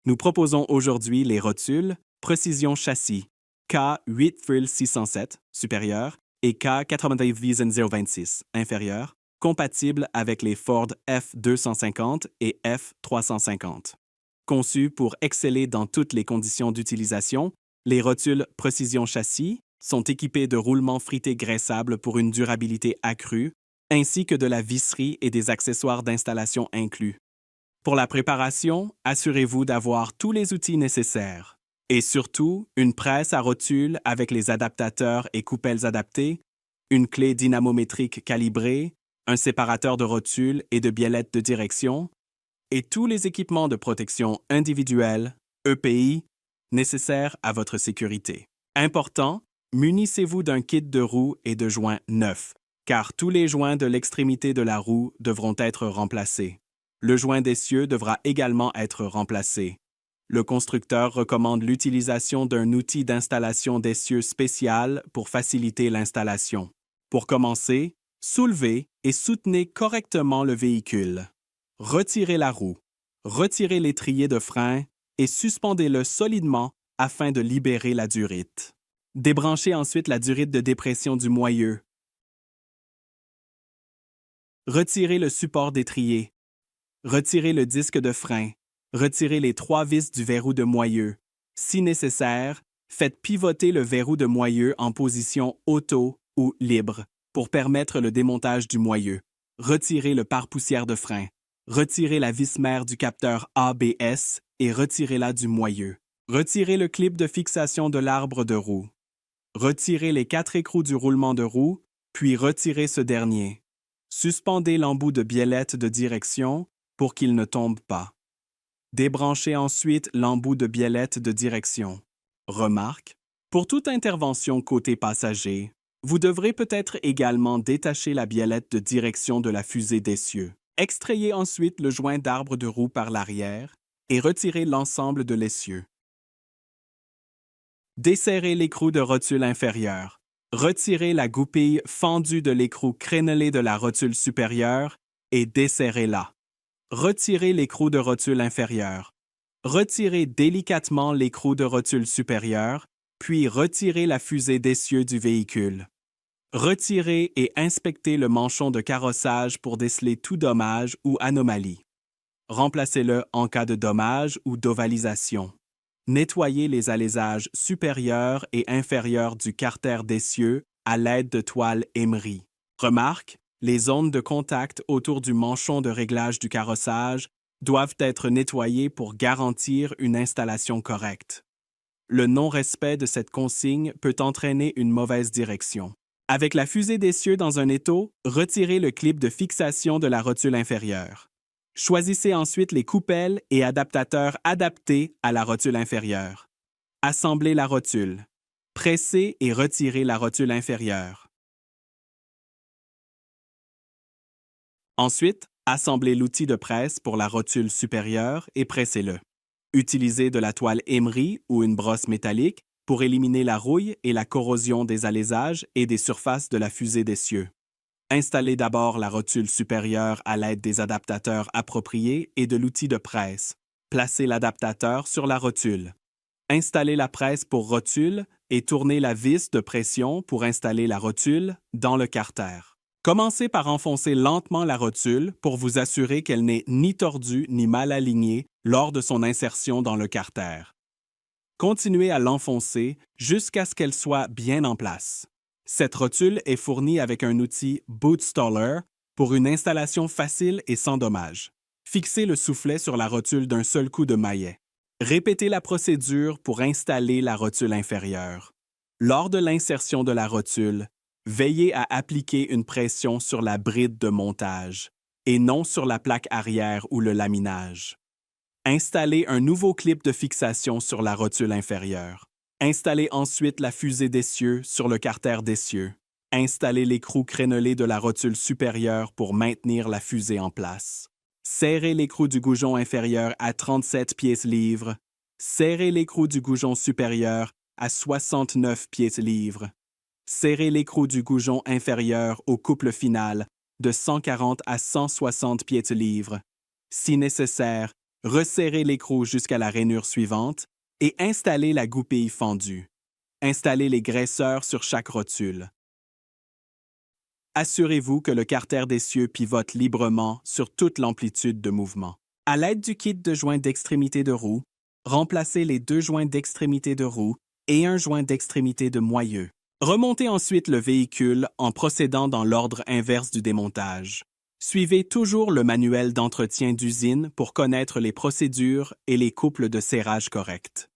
Nous proposons aujourd'hui les rotules Precision Châssis K8 Thrill 607 supérieur et K90 Vision 026 inférieur, compatibles avec les Ford F250 et F350. Conçus pour exceller dans toutes les conditions d'utilisation, les rotules Precision Châssis sont équipés de roulements frités graissables pour une durabilité accrue, ainsi que de la visserie et des accessoires d'installation inclus. Pour la préparation, assurez-vous d'avoir tous les outils nécessaires. Et surtout, une presse à rotules avec les adaptateurs et coupelles adaptés, une clé dynamométrique calibrée, un séparateur de rotules et de biellettes de direction, et tous les équipements de protection individuelle, EPI, nécessaires à votre sécurité. Important, munissez-vous d'un kit de roues et de joints neufs, car tous les joints de l'extrémité de la roue devront être remplacés. Le joint d'essieu devra également être remplacé. Le constructeur recommande l'utilisation d'un outil d'installation d'essieu spécial pour faciliter l'installation. Pour commencer, soulevez et soutenez correctement le véhicule. Retirez la roue, retirez l'étrier de frein et suspendez-le solidement afin de libérer la durite. Débranchez ensuite la durite de dépression du moyeu. Retirez le support d'étrier. Retirez le disque de frein. Retirez les 3 vis du verrou de moyeu. Si nécessaire, faites pivoter le verrou de moyeu en position auto ou libre pour permettre le démontage du moyeu. Retirez le pare-poussière de frein. Retirez la vis mère du capteur ABS et retirez-la du moyeu. Retirez le clip de fixation de l'arbre de roue. Retirez les 4 écrous du roulement de roue, puis retirez ce dernier. Suspendez l'embout de biellette de direction pour qu'il ne tombe pas. Débranchez ensuite l'embout de biellette de direction. Remarque, pour toute intervention côté passager, vous devrez peut-être également détacher la biellette de direction de la fusée d'essieu. Extrayez ensuite le joint d'arbre de roue par l'arrière et retirez l'ensemble de l'essieu. Desserrez l'écrou de rotule inférieure. Retirez la goupille fendue de l'écrou crénelé de la rotule supérieure et desserrez-la. Retirez l'écrou de rotule inférieure. Retirez délicatement l'écrou de rotule supérieure, puis retirez la fusée d'essieu du véhicule. Retirez et inspectez le manchon de carrossage pour déceler tout dommage ou anomalie. Remplacez-le en cas de dommage ou d'ovalisation. Nettoyez les alaisages supérieurs et inférieurs du carter d'essieu à l'aide de toile Emery. Remarque, les zones de contact autour du manchon de réglage du carrossage doivent être nettoyées pour garantir une installation correcte. Le non-respect de cette consigne peut entraîner une mauvaise direction. Avec la fusée d'essieu dans un étau, retirez le clip de fixation de la rotule inférieure. Choisissez ensuite les coupelles et adaptateurs adaptés à la rotule inférieure. Assemblez la rotule. Pressez et retirez la rotule inférieure. Ensuite, assemblez l'outil de presse pour la rotule supérieure et pressez-le. Utilisez de la toile Emery ou une brosse métallique pour éliminer la rouille et la corrosion des alaisages et des surfaces de la fusée d'essieu. Installez d'abord la rotule supérieure à l'aide des adaptateurs appropriés et de l'outil de presse. Placez l'adaptateur sur la rotule. Installez la presse pour rotule et tournez la vis de pression pour installer la rotule dans le carter. Commencez par enfoncer lentement la rotule pour vous assurer qu'elle n'est ni tordue ni mal alignée lors de son insertion dans le carter. Continuez à l'enfoncer jusqu'à ce qu'elle soit bien en place. Cette rotule est fournie avec un outil Bootstaller pour une installation facile et sans dommage. Fixez le soufflet sur la rotule d'un seul coup de maillet. Répétez la procédure pour installer la rotule inférieure. Lors de l'insertion de la rotule, veillez à appliquer une pression sur la bride de montage et non sur la plaque arrière ou le laminage. Installez un nouveau clip de fixation sur la rotule inférieure. Installez ensuite la fusée d'essieu sur le carter d'essieu. Installez l'écrou crénelé de la rotule supérieure pour maintenir la fusée en place. Serrez l'écrou du goujon inférieur à 37 pièces-livres. Serrez l'écrou du goujon supérieur à 69 pièces-livres. Serrez l'écrou du goujon inférieur au couple final de 140 à 160 pièces-livres. Si nécessaire, Resserrez l'écrou jusqu'à la rainure suivante et installez la goupille fendue. Installez les graisseurs sur chaque rotule. Assurez-vous que le carter d'essieu pivote librement sur toute l'amplitude de mouvement. À l'aide du kit de joints d'extrémité de roue, remplacez les 2 joints d'extrémité de roue et un joint d'extrémité de moyeu. Remontez ensuite le véhicule en procédant dans l'ordre inverse du démontage. Suivez toujours le manuel d'entretien d'usine pour connaître les procédures et les couples de serrage corrects.